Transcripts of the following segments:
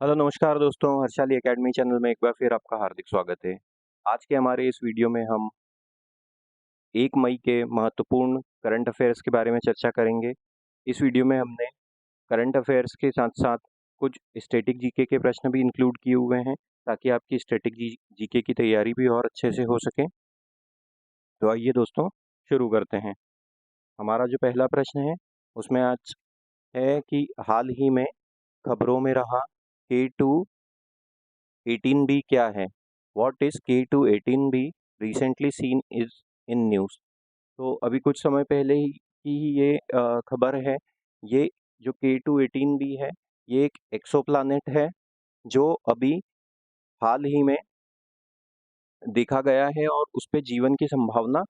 Hello नमस्कार दोस्तों, Harshali academy channel में एक बार फिर आपका हार्दिक स्वागत है। आज के हमारे इस वीडियो में हम 1 मई के महत्वपूर्ण करंट अफेयर्स के बारे में चर्चा करेंगे। इस वीडियो में हमने करंट अफेयर्स के साथ-साथ कुछ स्टैटिक जीके के प्रश्न भी इंक्लूड किए हुए हैं, ताकि आपकी स्टैटिक जीके की तैयारी भी और अच्छे से हो सके। तो आइए दोस्तों, शुरू करते हैं। हमारा जो पहला प्रश्न है, उसमें आज है कि हाल ही में खबरों में रहा K2-18B क्या है? What is K2-18B recently seen is in news? तो अभी कुछ समय पहले ही की ये खबर है। ये जो K2-18B है, ये एक एक्सोप्लैनेट है जो अभी हाल ही में देखा गया है और उस पे जीवन की संभावना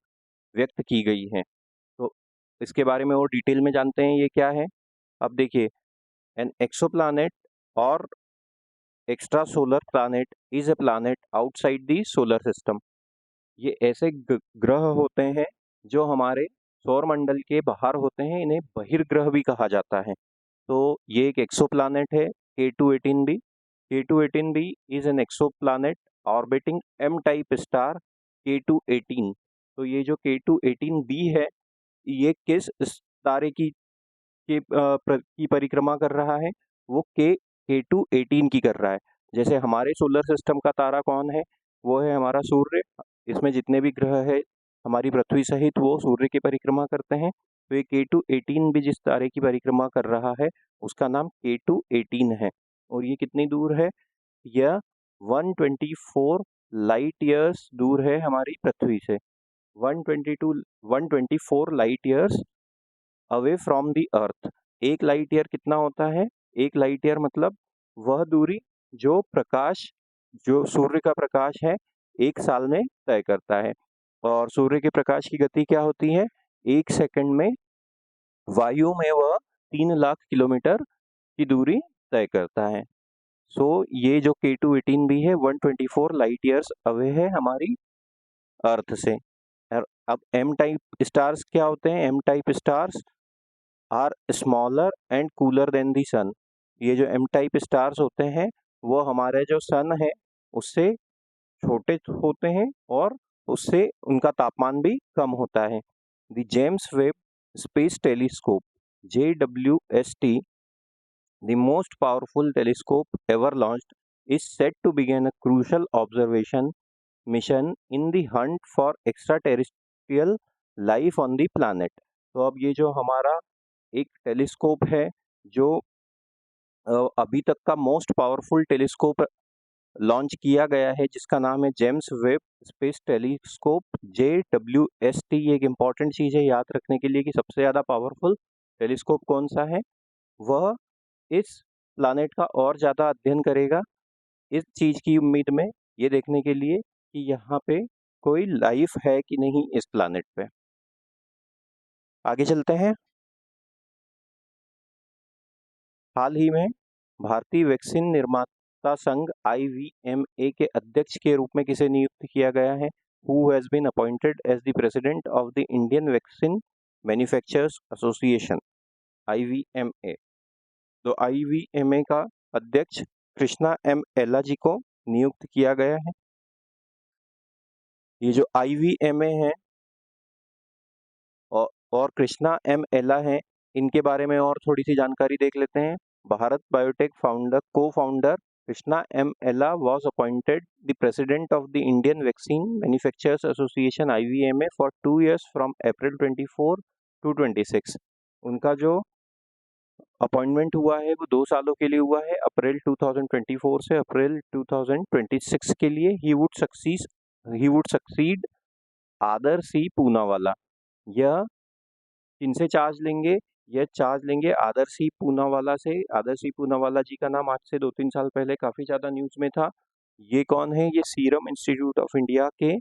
व्यक्त की गई है। तो इसके बारे में और डिटेल में जानते हैं ये क्या है। अब देखिए, एन एक्सोप्लैनेट और extra solar planet is a planet outside the solar system. ये ऐसे ग्रह होते हैं जो हमारे सौर मंडल के बाहर होते हैं, इन्हें बहिर्ग्रह भी कहा जाता है। तो ये एक एक्सोप्लैनेट है K2-18b। K2-18b is an exoplanet orbiting M type star K2-18। तो ये जो K2-18b है, ये किस तारे की परिक्रमा कर रहा है? वो K2-18 की कर रहा है। जैसे हमारे सोलर सिस्टम का तारा कौन है? वो है हमारा सूर्य। इसमें जितने भी ग्रह है हमारी पृथ्वी सहित, वो सूर्य की परिक्रमा करते हैं। तो ये K2-18 भी जिस तारे की परिक्रमा कर रहा है, उसका नाम K2-18 है। और ये कितनी दूर है? यह 124 लाइट ईयर्स दूर है हमारी पृथ्वी से। 124 light years away from the earth. एक लाइट ईयर कितना होता है? एक लाइट ईयर मतलब वह दूरी जो सूर्य का प्रकाश है, एक साल में तय करता है। और सूर्य के प्रकाश की गति क्या होती है? एक सेकंड में वायु में वह 3 लाख किलोमीटर की दूरी तय करता है। सो ये जो K2-18b है, 124 लाइट ईयर्स अवे है हमारी अर्थ से। और अब एम टाइप स्टार्स क्या होते हैं? M type stars are smaller and cooler than the sun. ये जो एम टाइप स्टार्स होते हैं, वो हमारे जो सन है उससे छोटे होते हैं और उससे उनका तापमान भी कम होता है। The James Webb space telescope JWST, the most powerful telescope ever launched, is set to begin a crucial observation mission in the hunt for extraterrestrial life on the planet। तो अब ये जो हमारा एक टेलीस्कोप है, जो अभी तक का मोस्ट पावरफुल टेलीस्कोप लॉन्च किया गया है, जिसका नाम है James Webb space telescope JWST। ये एक इम्पॉर्टेंट चीज़ है याद रखने के लिए कि सबसे ज़्यादा पावरफुल टेलीस्कोप कौन सा है। वह इस प्लानेट का और ज़्यादा अध्ययन करेगा, इस चीज़ की उम्मीद में, ये देखने के लिए कि यहाँ पे कोई लाइफ है कि नहीं इस प्लानेट पे। आगे चलते हैं। हाल ही में भारतीय वैक्सीन निर्माता संघ IVMA के अध्यक्ष के रूप में किसे नियुक्त किया गया है? Who has been appointed as the president of the Indian Vaccine Manufacturers Association IVMA? तो IVMA का अध्यक्ष कृष्णा M एला जी को नियुक्त किया गया है। ये जो IVMA है और कृष्णा M एला है, इनके बारे में और थोड़ी सी जानकारी देख लेते हैं। Bharat biotech co-founder Krishna M. Ella was appointed the president of the Indian Vaccine Manufacturers Association IVMA for 2 years from April 24 to 26। उनका जो अपॉइंटमेंट हुआ है वो 2 सालों के लिए हुआ है, अप्रैल 2024 से अप्रैल 2026 के लिए। ही वुड सक्सीड आदर सी पूनावाला। यह किनसे चार्ज लेंगे? यह चार्ज लेंगे आदर सिंह पूनावाला से। आदर सिंह पूनावाला जी का नाम आज से 2-3 साल पहले काफ़ी ज़्यादा न्यूज़ में था। ये कौन है? ये सीरम इंस्टीट्यूट ऑफ इंडिया के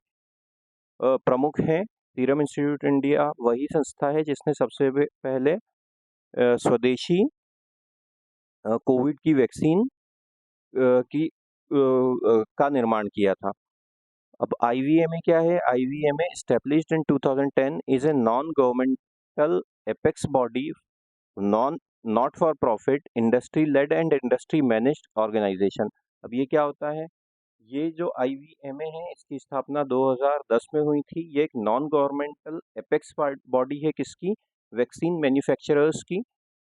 प्रमुख हैं। सीरम इंस्टीट्यूट इंडिया वही संस्था है जिसने सबसे पहले स्वदेशी कोविड की वैक्सीन का निर्माण किया था। अब IVMA क्या है? IVMA established in 2010 is a non-governmental apex body, not for profit industry led and industry managed organisation. अब ये क्या होता है? ये जो IVMA है इसकी स्थापना 2010 में हुई थी। ये एक नॉन गवर्नमेंटल एपेक्स बॉडी है किसकी? वैक्सीन मैन्युफैक्चरर्स की।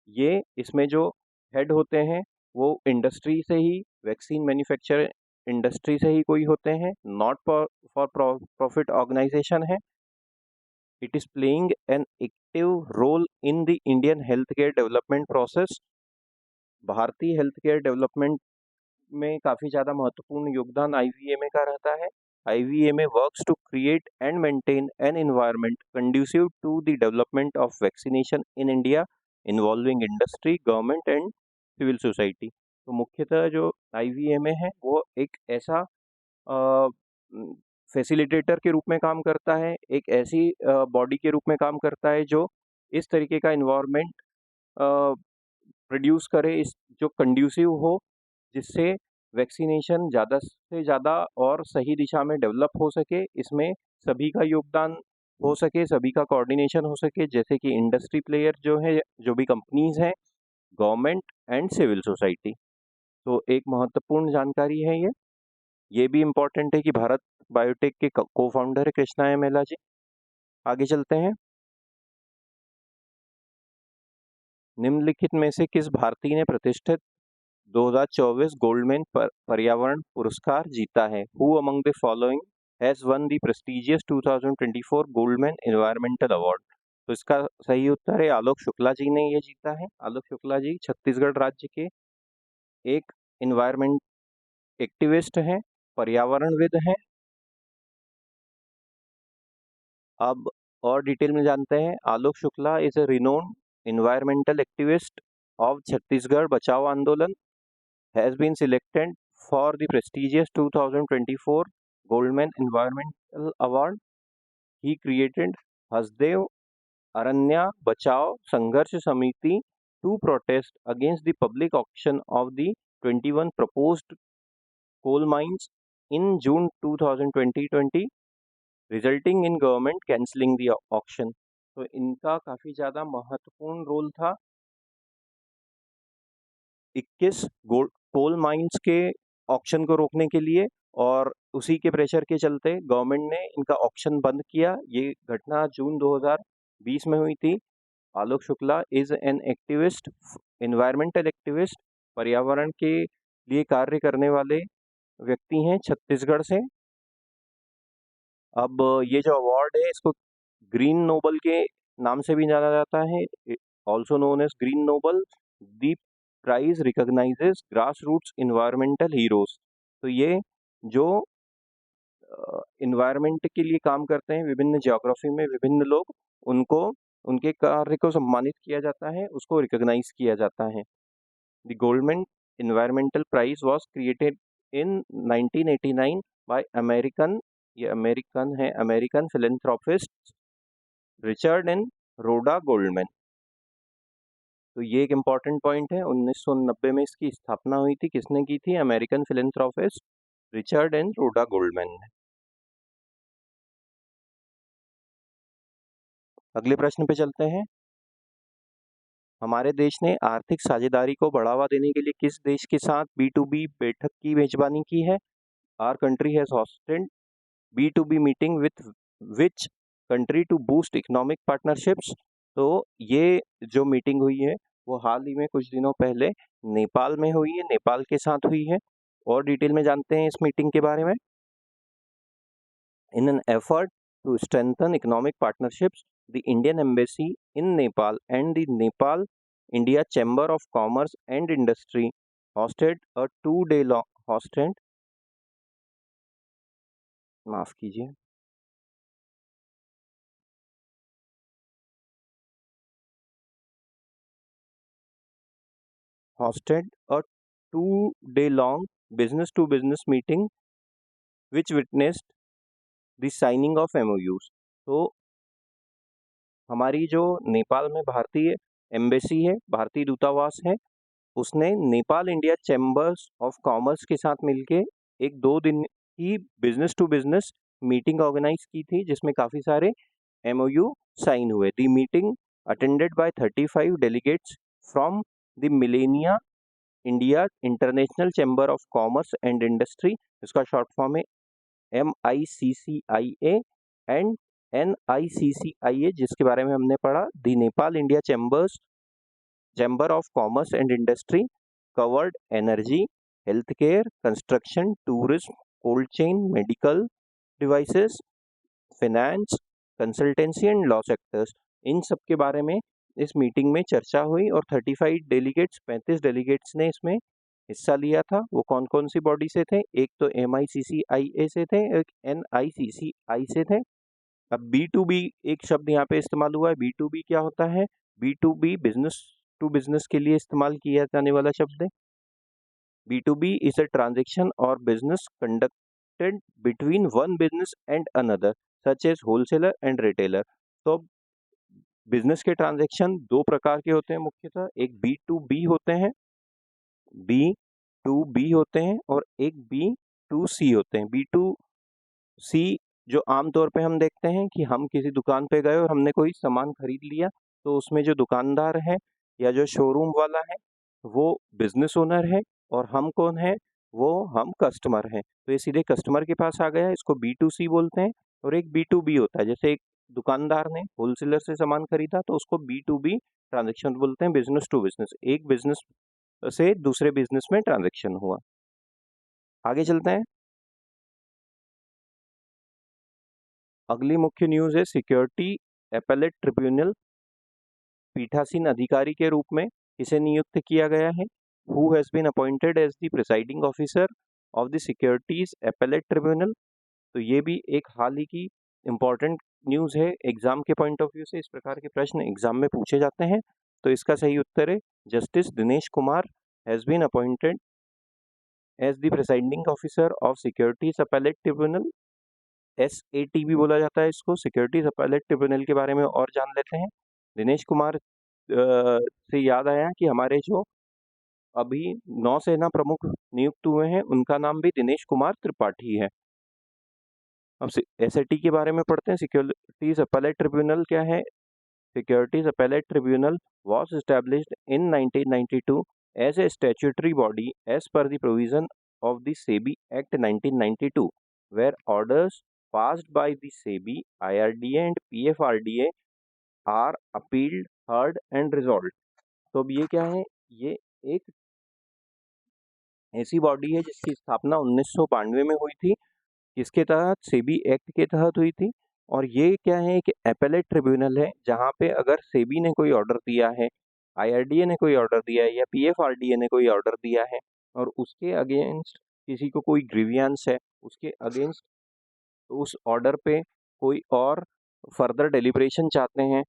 ये इसमें जो हेड होते हैं वो इंडस्ट्री से ही, वैक्सीन मैन्युफैक्चर इंडस्ट्री से ही कोई होते हैं, नॉट फॉर प्रॉफिट ऑर्गेनाइजेशन है। It is playing an active role in the Indian health care development process. भारतीय हेल्थ केयर डेवलपमेंट में काफ़ी ज़्यादा महत्वपूर्ण योगदान IVMA का रहता है। IVMA works to create and maintain an environment conducive to the development of vaccination in India involving industry, government and civil society. तो मुख्यतः जो IVMA है वो एक ऐसा फैसिलिटेटर के रूप में काम करता है, एक ऐसी बॉडी के रूप में काम करता है जो इस तरीके का इन्वायरमेंट प्रोड्यूस करे, इस जो कंड्यूसिव हो, जिससे वैक्सीनेशन ज़्यादा से ज़्यादा और सही दिशा में डेवलप हो सके। इसमें सभी का योगदान हो सके, सभी का कोऑर्डिनेशन हो सके, जैसे कि इंडस्ट्री प्लेयर जो है, जो भी कंपनीज हैं, गवर्नमेंट एंड सिविल सोसाइटी। तो एक महत्वपूर्ण जानकारी है ये भी इम्पोर्टेंट है कि भारत बायोटेक के को फाउंडर है कृष्णा एम एला जी। आगे चलते हैं। निम्नलिखित में से किस भारतीय ने प्रतिष्ठित 2024 गोल्डमैन पर्यावरण पुरस्कार जीता है? Who among the following has one the prestigious 2024 Goldman environmental award? तो इसका सही उत्तर है आलोक शुक्ला जी ने ये जीता है। आलोक शुक्ला जी छत्तीसगढ़ राज्य के एक एनवायरमेंट एक्टिविस्ट हैं, पर्यावरणविद हैं। अब और डिटेल में जानते हैं। Alok Shukla is a renowned environmental activist of Chhattisgarh Bachao Andolan, has been selected for the prestigious 2024 Goldman Environmental Award. He created Hasdev Aranya Bachao Sangharsh Samiti to protest against the public auction of the 21 proposed coal mines in June 2020, resulting in government cancelling the auction. तो इनका काफ़ी ज़्यादा महत्वपूर्ण role था। 21 coal mines के auction को रोकने के लिए, और उसी के प्रेशर के चलते गवर्नमेंट ने इनका ऑक्शन बंद किया। ये घटना जून 2020 में हुई थी। Alok Shukla is an activist, environmental activist, पर्यावरण के लिए कार्य करने वाले व्यक्ति हैं छत्तीसगढ़ से। अब ये जो अवार्ड है इसको ग्रीन नोबल के नाम से भी जाना जाता है, also known as green Nobel. The prize recognises grass roots environmental heroes. तो ये जो इन्वायरमेंट के लिए काम करते हैं विभिन्न जियोग्राफी में विभिन्न लोग, उनको उनके कार्य को सम्मानित किया जाता है, उसको रिकॉग्नाइज किया जाता है। The Goldman environmental prize was created in 1989 by American, ये अमेरिकन है, American philanthropist Richard and Rhoda Goldman. तो ये एक इम्पॉर्टेंट पॉइंट है। 1990 में इसकी स्थापना हुई थी। किसने की थी? American philanthropist Richard and Rhoda Goldman ने। अगले प्रश्न पे चलते हैं। हमारे देश ने आर्थिक साझेदारी को बढ़ावा देने के लिए किस देश के साथ B2B बैठक की मेजबानी की है? Our country has hosted B2B meeting with which country to boost economic partnerships? तो ये जो मीटिंग हुई है वो हाल ही में कुछ दिनों पहले नेपाल में हुई है, नेपाल के साथ हुई है। और डिटेल में जानते हैं इस मीटिंग के बारे में। In an effort to strengthen economic partnerships, the Indian embassy in Nepal and the Nepal India chamber of commerce and industry hosted a 2-day long माफ कीजिए hosted a 2-day long business to business meeting which witnessed the signing of MOUs। तो हमारी जो नेपाल में भारतीय embassy है, भारतीय दूतावास है, उसने Nepal India chambers of commerce के साथ मिलके एक 2 दिन की business to business meeting organise की थी, जिसमें काफ़ी सारे MOU साइन हुए। The meeting attended by 35 delegates from the Millennia India International chamber of commerce and industry, इसका शॉर्ट फॉर्म है MICCIA, एंड NICCIA जिसके बारे में हमने पढ़ा the Nepal India chamber of commerce and industry covered energy, health care, construction, tourism, cold chain, medical devices, finance, consultancy and law sectors. इन सब के बारे में इस मीटिंग में चर्चा हुई और 35 डेलीगेट्स ने इसमें हिस्सा लिया था। वो कौन कौन सी बॉडी से थे? एक तो MICCIA से थे, एक NICCI से थे। अब B2B एक शब्द यहाँ पे इस्तेमाल हुआ है। B2B क्या होता है? B2B बिजनेस टू बिजनेस के लिए इस्तेमाल किया जाने वाला शब्द है। B2B is a transaction or business conducted between one business and another, such as wholesaler and retailer। तो बिजनेस के ट्रांजैक्शन दो प्रकार के होते हैं मुख्यतः, एक B2B होते हैं, B2B होते हैं और एक B2C होते हैं। B2C जो आमतौर पे हम देखते हैं कि हम किसी दुकान पे गए और हमने कोई सामान खरीद लिया, तो उसमें जो दुकानदार है या जो शोरूम वाला है वो बिजनेस ओनर है और हम कौन है? वो हम कस्टमर हैं। तो ये सीधे कस्टमर के पास आ गया, इसको B2C बोलते हैं। और एक B2B होता है, जैसे एक दुकानदार ने होलसेलर से सामान खरीदा तो उसको B2B ट्रांजेक्शन बोलते हैं, बिजनेस टू बिजनेस, एक बिजनेस से दूसरे बिजनेस में ट्रांजेक्शन हुआ। आगे चलते हैं। अगली मुख्य न्यूज है सिक्योरिटी एपेलेट ट्रिब्यूनल पीठासीन अधिकारी के रूप में किसे नियुक्त किया गया है? Who has been appointed as the presiding officer of the securities appellate tribunal. तो ये भी एक हाल ही की इम्पोर्टेंट न्यूज है एग्जाम के पॉइंट ऑफ व्यू से। इस प्रकार के प्रश्न एग्जाम में पूछे जाते हैं। तो इसका सही उत्तर है justice Dinesh Kumar has been appointed as the presiding officer of securities appellate tribunal. SAT भी बोला जाता है इसको। सिक्योरिटीज अपेलेट ट्रिब्यूनल के बारे में और जान लेते हैं। दिनेश कुमार से याद आया कि हमारे जो अभी नौसेना प्रमुख नियुक्त हुए हैं उनका नाम भी दिनेश कुमार त्रिपाठी है। अब SAT के बारे में पढ़ते हैं। सिक्योरिटीज अपेलेट ट्रिब्यूनल क्या है? Securities Appellate Tribunal was established in 1992 as a statutory body as per the provision of the SEBI Act 1992, where orders passed by the SEBI, IRDA and PFRDA are appealed, heard and resolved। तो अब ये क्या है? ये एक ऐसी body है जिसकी स्थापना 1992 में हुई थी, किसके तहत? सेबी एक्ट के तहत हुई थी। और ये क्या है कि एपेलेट ट्रिब्यूनल है, जहाँ पे अगर सेबी ने कोई ऑर्डर दिया है, IRDA ने कोई ऑर्डर दिया है या PFRDA ने कोई ऑर्डर दिया है और उसके अगेंस्ट किसी को कोई ग्रीवियंस है, उसके अगेंस्ट उस ऑर्डर पे कोई और फर्दर डेलिब्रेशन चाहते हैं,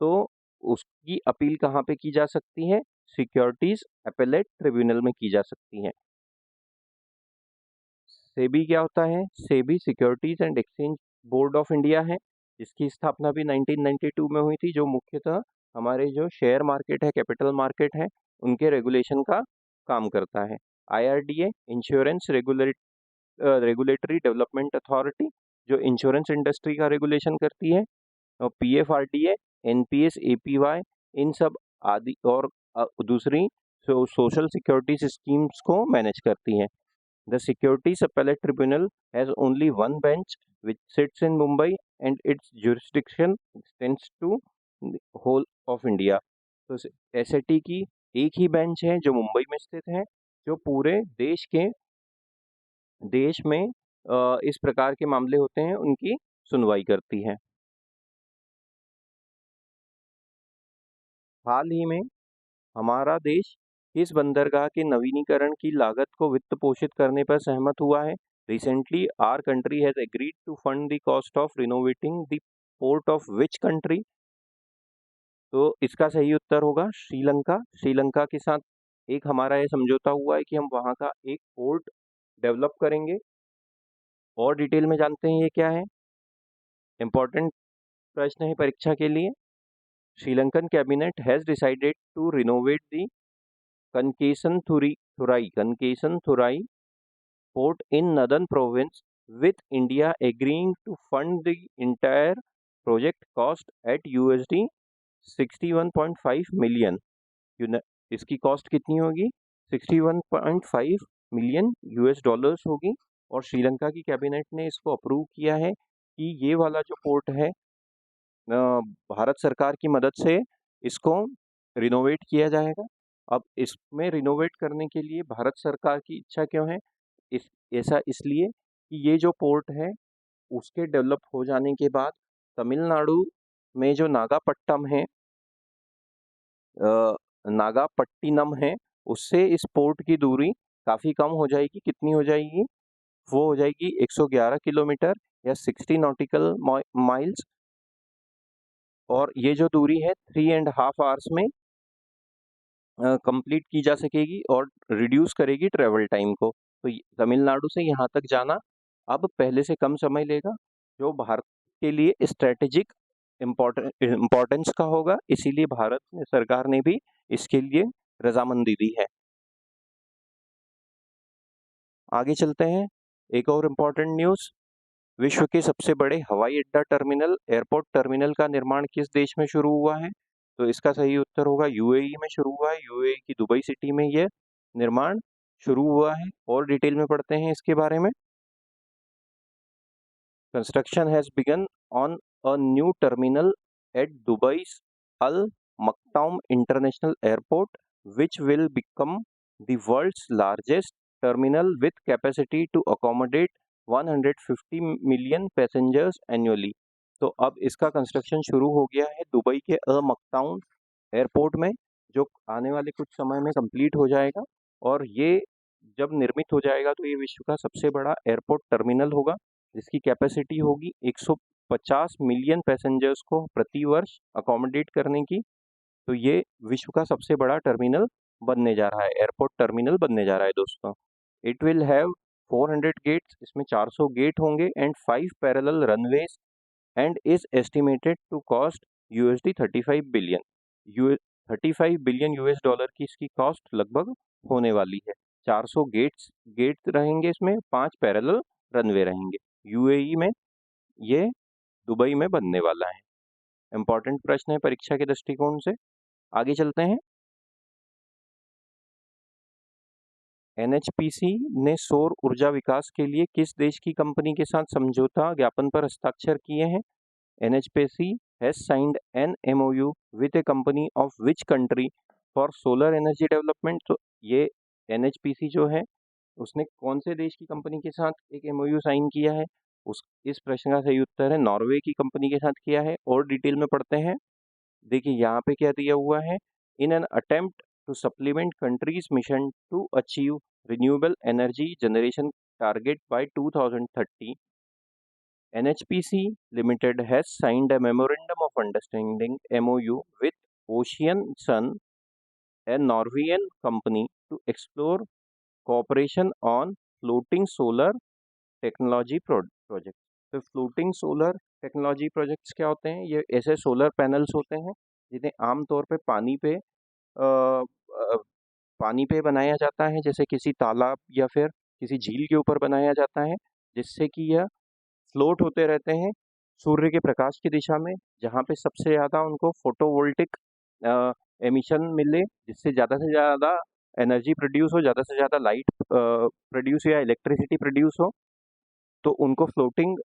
तो उसकी अपील कहाँ पे की जा सकती है? सिक्योरिटीज एपेलेट ट्रिब्यूनल में की जा सकती है। सेबी क्या होता है? SEBI securities and exchange board of India है, जिसकी स्थापना भी 1992 में हुई थी, जो मुख्यतः हमारे जो शेयर मार्केट है, कैपिटल मार्केट है, उनके रेगुलेशन का काम करता है। IRDA insurance regulatory development authority, जो इंश्योरेंस इंडस्ट्री का रेगुलेशन करती है। और PFRDA NPS APY इन सब आदि और दूसरी सोशल सिक्योरिटी स्कीम्स को मैनेज करती है। The Securities Appellate Tribunal has only one bench which sits in Mumbai and its jurisdiction extends to the whole of India। तो SAT की एक ही बेंच है जो मुंबई में स्थित है, जो पूरे देश में इस प्रकार के मामले होते हैं उनकी सुनवाई करती है। हाल ही में हमारा देश इस बंदरगाह के नवीनीकरण की लागत को वित्त पोषित करने पर सहमत हुआ है। Recently our country has agreed to fund the cost of renovating the port of which country. तो इसका सही उत्तर होगा श्रीलंका। श्रीलंका के साथ एक हमारा ये समझौता हुआ है कि हम वहाँ का एक पोर्ट डेवलप करेंगे। और डिटेल में जानते हैं ये क्या है। इंपॉर्टेंट प्रश्न है परीक्षा के लिए। Sri Lankan cabinet has decided to renovate the Kankesan Thurai port in Northern Province, with India agreeing to fund the entire project cost at USD 61.5 million। इसकी कॉस्ट कितनी होगी? 61.5 मिलियन यूएस डॉलर्स होगी। और श्रीलंका की कैबिनेट ने इसको अप्रूव किया है कि ये वाला जो पोर्ट है भारत सरकार की मदद से इसको रिनोवेट किया जाएगा। अब इसमें रिनोवेट करने के लिए भारत सरकार की इच्छा क्यों है? ऐसा इसलिए कि ये जो पोर्ट है उसके डेवलप हो जाने के बाद तमिलनाडु में जो नागापट्टनम है, नागापट्टिनम है, उससे इस पोर्ट की दूरी काफ़ी कम हो जाएगी। कितनी हो जाएगी? वो हो जाएगी 111 किलोमीटर या 60 नॉटिकल माइल्स। और ये जो दूरी है 3.5 आवर्स में कंप्लीट की जा सकेगी और रिड्यूस करेगी ट्रेवल टाइम को। तो तमिलनाडु से यहाँ तक जाना अब पहले से कम समय लेगा, जो भारत के लिए स्ट्रेटेजिक इम्पोर्टेंस का होगा। इसीलिए भारत सरकार ने भी इसके लिए रजामंदी दी है। आगे चलते हैं। एक और इम्पोर्टेंट न्यूज़, विश्व के सबसे बड़े हवाई अड्डा टर्मिनल, एयरपोर्ट टर्मिनल का निर्माण किस देश में शुरू हुआ है? तो इसका सही उत्तर होगा यूएई में शुरू हुआ है। यूएई की दुबई सिटी में यह निर्माण शुरू हुआ है। और डिटेल में पढ़ते हैं इसके बारे में। Construction has begun on a new terminal at दुबई's Al Maktoum international airport which will become the world's largest terminal with capacity to accommodate 150 million passengers annually। तो अब इसका कंस्ट्रक्शन शुरू हो गया है दुबई के अल मक्तौम एयरपोर्ट में, जो आने वाले कुछ समय में कंप्लीट हो जाएगा। और ये जब निर्मित हो जाएगा तो ये विश्व का सबसे बड़ा एयरपोर्ट टर्मिनल होगा, जिसकी कैपेसिटी होगी 150 मिलियन पैसेंजर्स को प्रति वर्ष अकोमोडेट करने की। तो ये विश्व का सबसे बड़ा टर्मिनल बनने जा रहा है, एयरपोर्ट टर्मिनल बनने जा रहा है दोस्तों। इट विल हैव 400 गेट्स, इसमें 400 गेट होंगे and 5 parallel runways and is estimated to cost USD 35 billion. 35 billion US dollar की इसकी कॉस्ट लगभग होने वाली है। 400 गेट रहेंगे, इसमें 5 पैरेलल रनवे रहेंगे। यूएई में ये दुबई में बनने वाला है। इंपॉर्टेंट प्रश्न है परीक्षा के दृष्टिकोण से। आगे चलते हैं। NHPC ने सौर ऊर्जा विकास के लिए किस देश की कंपनी के साथ समझौता ज्ञापन पर हस्ताक्षर किए हैं? NHPC has signed an MOU with a company of which country for solar energy development। तो ये NHPC जो है उसने कौन से देश की कंपनी के साथ एक MOU साइन किया है? इस प्रश्न का सही उत्तर है नॉर्वे की कंपनी के साथ किया है। और डिटेल में पढ़ते हैं। देखिए यहाँ पे क्या दिया हुआ है, in an attempt to supplement countries mission to achieve renewable energy generation target by 2030, NHPC Limited has signed a memorandum of understanding MOU with Ocean Sun, a Norwegian company, to explore cooperation on floating solar technology project. तो floating solar technology projects क्या होते हैं? ये ऐसे solar panels होते हैं जिन्हें आमतौर पे पानी पे बनाया जाता है, जैसे किसी तालाब या फिर किसी झील के ऊपर बनाया जाता है, जिससे कि यह फ्लोट होते रहते हैं सूर्य के प्रकाश की दिशा में, जहाँ पे सबसे ज़्यादा उनको फोटोवोल्टिक एमिशन मिले, जिससे ज़्यादा से ज़्यादा एनर्जी प्रोड्यूस हो, ज़्यादा से ज़्यादा लाइट प्रोड्यूस या इलेक्ट्रिसिटी प्रोड्यूस हो। तो उनको फ्लोटिंग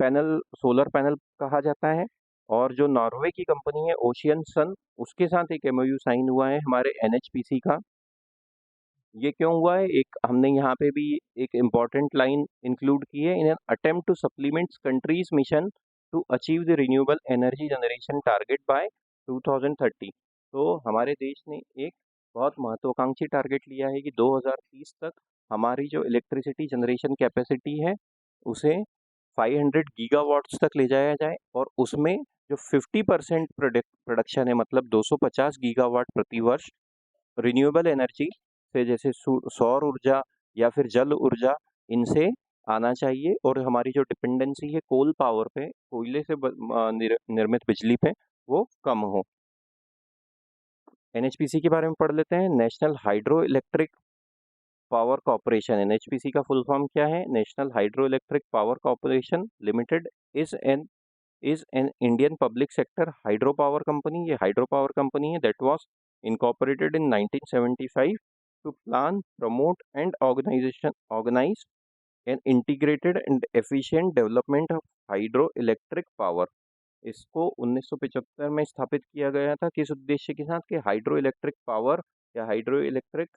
पैनल, सोलर पैनल कहा जाता है। और जो नॉर्वे की कंपनी है ओशियन सन, उसके साथ एक MOU साइन हुआ है हमारे NHPC का। ये क्यों हुआ है? एक हमने यहाँ पे भी एक इम्पॉर्टेंट लाइन इंक्लूड की है, in an attempt to supplements countries mission to achieve the renewable energy generation target by 2030। तो हमारे देश ने एक बहुत महत्वाकांक्षी टारगेट लिया है कि 2030 तक हमारी जो इलेक्ट्रिसिटी जनरेशन कैपेसिटी है उसे 500 गीगावाट्स तक ले जाया जाए, और उसमें जो 50% प्रोडक्शन है, मतलब 250 गीगावाट प्रति वर्ष रिन्यूएबल एनर्जी से, जैसे सौर ऊर्जा या फिर जल ऊर्जा, इनसे आना चाहिए। और हमारी जो डिपेंडेंसी है कोल पावर पे, कोयले से निर्मित बिजली पे, वो कम हो। NHPC के बारे में पढ़ लेते हैं। National hydro electric power corporation, NHPC का फुल फॉर्म क्या है? National hydro electric power corporation limited is an Indian public sector hydro power company. ये हाइड्रो पावर कंपनी है that was incorporated in 1975 to plan, promote and organize an integrated and efficient development of hydroelectric power. इसको 1975 में स्थापित किया गया था किस उद्देश्य के साथ कि हाइड्रो इलेक्ट्रिक पावर या हाइड्रो इलेक्ट्रिक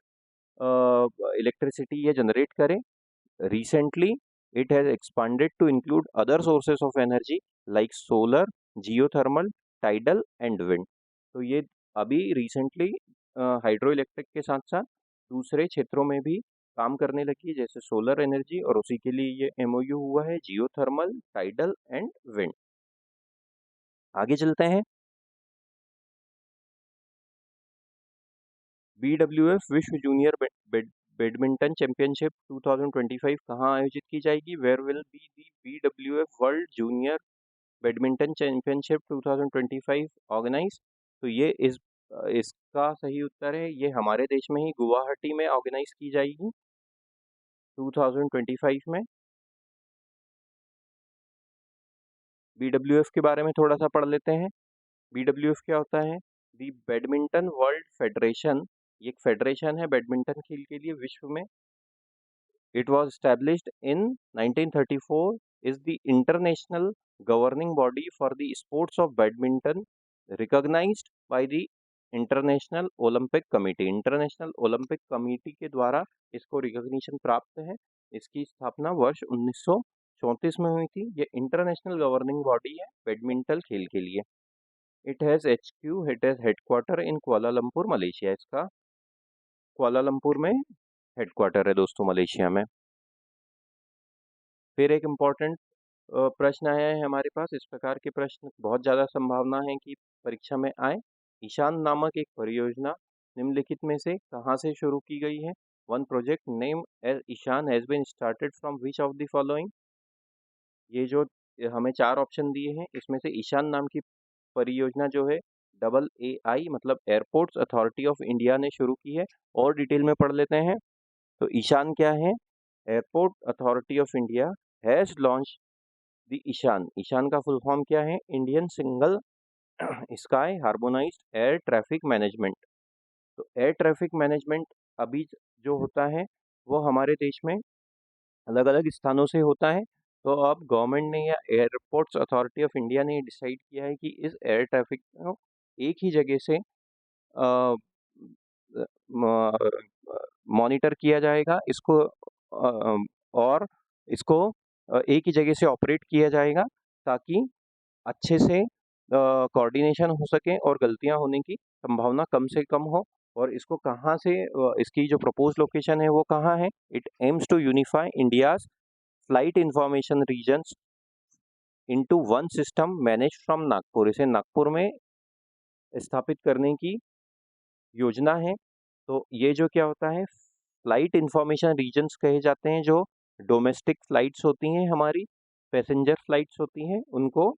इलेक्ट्रिसिटी ये जनरेट करें. Recently, it has expanded to include other sources of energy like solar, geothermal, tidal and wind. तो ये अभी रिसेंटली हाइड्रो इलेक्ट्रिक के साथ साथ दूसरे क्षेत्रों में भी काम करने लगी है, जैसे सोलर एनर्जी, और उसी के लिए ये एमओयू हुआ है जियोथर्मल, टाइडल एंड विंड. आगे चलते हैं. BWF विश्व जूनियर बैडमिंटन चैंपियनशिप 2025 कहाँ आयोजित की जाएगी? Where will be the BWF world junior badminton championship 2025 organise? तो ये इसका सही उत्तर है, ये हमारे देश में ही गुवाहाटी में ऑर्गेनाइज की जाएगी 2025 में. BWF के बारे में थोड़ा सा पढ़ लेते हैं. BWF क्या होता है? दी बैडमिंटन वर्ल्ड फेडरेशन. ये एक फेडरेशन है बैडमिंटन खेल के लिए विश्व में. It was established in 1934, is the international governing body for the sports of badminton, recognized by the international Olympic committee. International Olympic committee के द्वारा इसको रिकॉग्निशन प्राप्त है. इसकी स्थापना वर्ष 1934 में हुई थी. ये इंटरनेशनल गवर्निंग बॉडी है बैडमिंटन खेल के लिए. It has HQ, it has headquarter in Kuala Lumpur, Malaysia. इसका कुआलालंपुर में हेडक्वार्टर है दोस्तों, मलेशिया में. फिर एक इम्पॉर्टेंट प्रश्न आया है हमारे पास. इस प्रकार के प्रश्न बहुत ज़्यादा संभावना है कि परीक्षा में आए. ईशान नामक एक परियोजना निम्नलिखित में से कहाँ से शुरू की गई है? One project name as Ishan has been started from which of the following? ये जो हमें 4 ऑप्शन दिए हैं, इसमें से ईशान नाम की परियोजना जो है AAI मतलब एयरपोर्ट्स अथॉरिटी ऑफ इंडिया ने शुरू की है. और डिटेल में पढ़ लेते हैं. तो ईशान क्या है? Airport authority of India has launch the Ishan. Ishan का फुल फॉर्म क्या है? Indian single sky harmonised air traffic management. तो एयर ट्रैफिक मैनेजमेंट अभी जो होता है वो हमारे देश में अलग अलग स्थानों से होता है. तो अब गवर्नमेंट ने या एयरपोर्ट्स अथॉरिटी ऑफ इंडिया ने डिसाइड किया है कि इस एयर ट्रैफिक को एक ही जगह से मॉनिटर किया जाएगा इसको, और इसको एक ही जगह से ऑपरेट किया जाएगा ताकि अच्छे से कोऑर्डिनेशन हो सके और गलतियां होने की संभावना कम से कम हो. और इसको कहाँ से इसकी जो प्रपोज लोकेशन है वो कहाँ है? It aims to unify India's flight information regions into one system manage from Nagpur. इसे नागपुर में स्थापित करने की योजना है. तो ये जो क्या होता है, फ्लाइट इंफॉर्मेशन रीजन्स कहे जाते हैं. जो डोमेस्टिक फ्लाइट्स होती हैं, हमारी पैसेंजर फ्लाइट्स होती हैं, उनको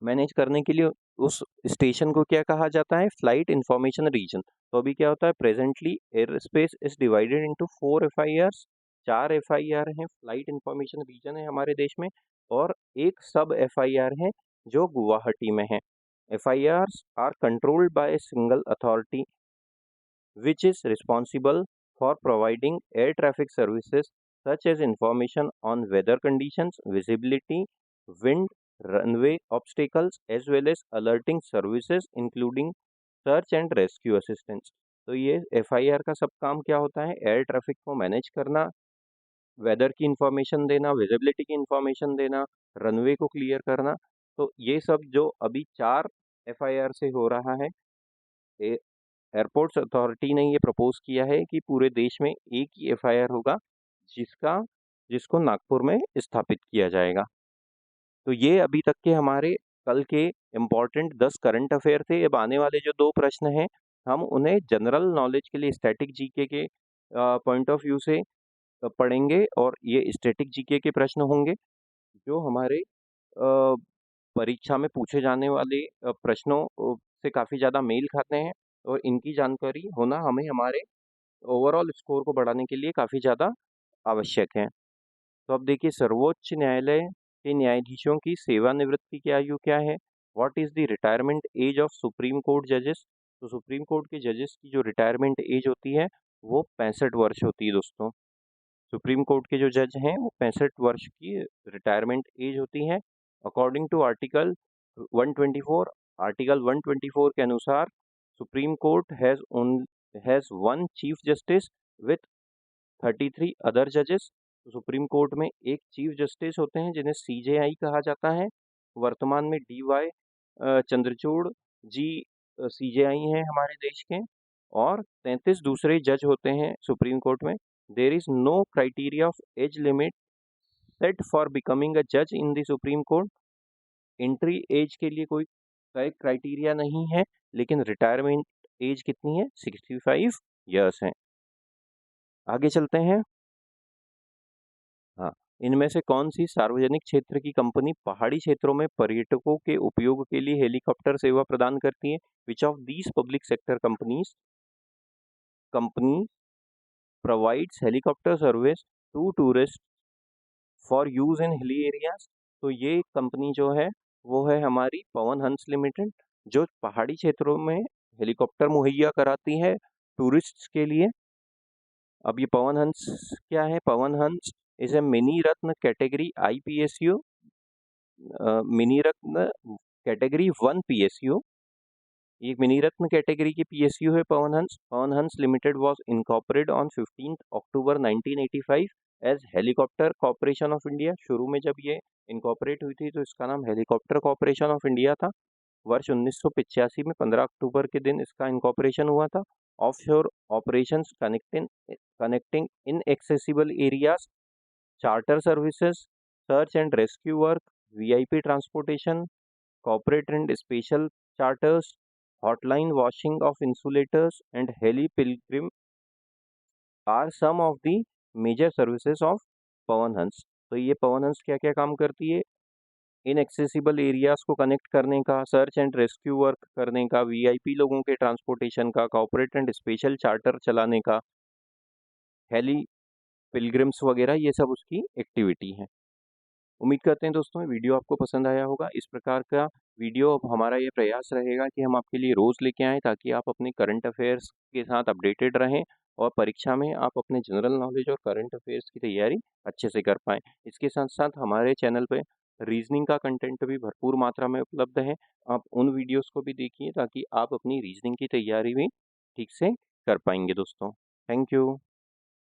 मैनेज करने के लिए उस स्टेशन को क्या कहा जाता है? Flight information region. तो अभी क्या होता है, presently air space is divided into 4 FIRs. 4 FIR हैं, फ्लाइट इंफॉर्मेशन रीजन है हमारे देश में, और एक सब FIR है जो गुवाहाटी में है. FIRs are controlled by single authority which is responsible for providing air traffic services such as information on weather conditions, visibility, wind, runway obstacles as well as alerting services including search and rescue assistance. तो ये FIR का सब काम क्या होता है? Air traffic को manage करना, वेदर की इंफॉर्मेशन देना, विजिबिलिटी की इंफॉर्मेशन देना, रनवे को क्लियर करना. तो ये सब जो अभी 4 FIR से हो रहा है, एयरपोर्ट्स अथॉरिटी ने ये प्रपोज किया है कि पूरे देश में एक ही FIR होगा जिसको नागपुर में स्थापित किया जाएगा. तो ये अभी तक के हमारे कल के इम्पॉर्टेंट 10 करंट अफेयर थे. अब आने वाले जो 2 प्रश्न हैं, हम उन्हें जनरल नॉलेज के लिए स्टैटिक जीके के पॉइंट ऑफ व्यू से पढ़ेंगे. और ये स्टैटिक जीके के प्रश्न होंगे जो हमारे परीक्षा में पूछे जाने वाले प्रश्नों से काफ़ी ज़्यादा मेल खाते हैं, और इनकी जानकारी होना हमें हमारे ओवरऑल स्कोर को बढ़ाने के लिए काफ़ी ज़्यादा आवश्यक है. तो अब देखिए, सर्वोच्च न्यायालय के न्यायाधीशों की सेवानिवृत्ति की आयु क्या है? What is the retirement age of supreme court जजेस? तो सुप्रीम कोर्ट के जजेस की जो रिटायरमेंट एज होती है वो 65 वर्ष होती है दोस्तों। सुप्रीम कोर्ट के जो जज हैं वो 65 वर्ष की रिटायरमेंट एज होती है। अकॉर्डिंग टू आर्टिकल 124, आर्टिकल 124 के अनुसार supreme court has one chief justice with 33 other जजेस। तो सुप्रीम कोर्ट में एक चीफ जस्टिस होते हैं जिन्हें सीजेआई कहा जाता है। वर्तमान में डीवाई चंद्रचूड़ जी सीजेआई हैं हमारे देश के, और 33 दूसरे जज होते हैं सुप्रीम कोर्ट में। There is no criteria of age limit set for becoming a जज in the supreme court. Entry age के लिए कोई तय क्राइटेरिया नहीं है, लेकिन रिटायरमेंट एज कितनी है? 65 ईयर्स है। आगे चलते हैं। हाँ, इनमें से कौन सी सार्वजनिक क्षेत्र की कंपनी पहाड़ी क्षेत्रों में पर्यटकों के उपयोग के लिए हेलीकॉप्टर सेवा प्रदान करती है? Which of these public sector company provides helicopter service to tourist for use in hilly areas? तो ये कंपनी जो है वो है हमारी पवन हंस लिमिटेड, जो पहाड़ी क्षेत्रों में हेलीकॉप्टर मुहैया कराती है टूरिस्ट्स के लिए। अब ये पवन हंस क्या है? Pawan Hans is a mini Ratna category IPSU, mini Ratna category 1 PSU। एक मिनी रत्न कैटेगरी की PSU है Pawan Hans. Pawan Hans limited was incorporated on 15 October 1985 as helicopter corporation of India. शुरू में जब ये इनकॉर्पोरेट हुई थी तो इसका नाम हेलीकॉप्टर कॉर्पोरेशन ऑफ इंडिया था। वर्ष 1985 में 15 अक्टूबर के दिन इसका इनकॉर्पोरेशन हुआ था। Offshore operations connecting inaccessible areas, charter services, search and rescue work, VIP transportation, corporate and special charters, hotline washing of insulators and heli pilgrim are some of the major services of Pawan Hans. तो ये पवन हंस क्या क्या काम करती है? Inaccessible areas को connect करने का, सर्च एंड रेस्क्यू वर्क करने का, VIP लोगों के ट्रांसपोर्टेशन का, कॉर्पोरेट एंड स्पेशल चार्टर चलाने का, हेली पिलग्रिम्स वगैरह, ये सब उसकी एक्टिविटी है। उम्मीद करते हैं दोस्तों वीडियो आपको पसंद आया होगा। इस प्रकार का वीडियो अब हमारा ये प्रयास रहेगा कि हम आपके लिए रोज़ लेके आएँ, ताकि आप अपने करंट अफेयर्स के साथ अपडेटेड रहें और परीक्षा में आप अपने जनरल नॉलेज और करंट अफेयर्स की तैयारी अच्छे से कर पाएँ। इसके साथ साथ हमारे चैनल पे रीजनिंग का कंटेंट भी भरपूर मात्रा में उपलब्ध है। आप उन वीडियोज़ को भी देखिए ताकि आप अपनी रीजनिंग की तैयारी भी ठीक से कर पाएंगे दोस्तों। Thank you.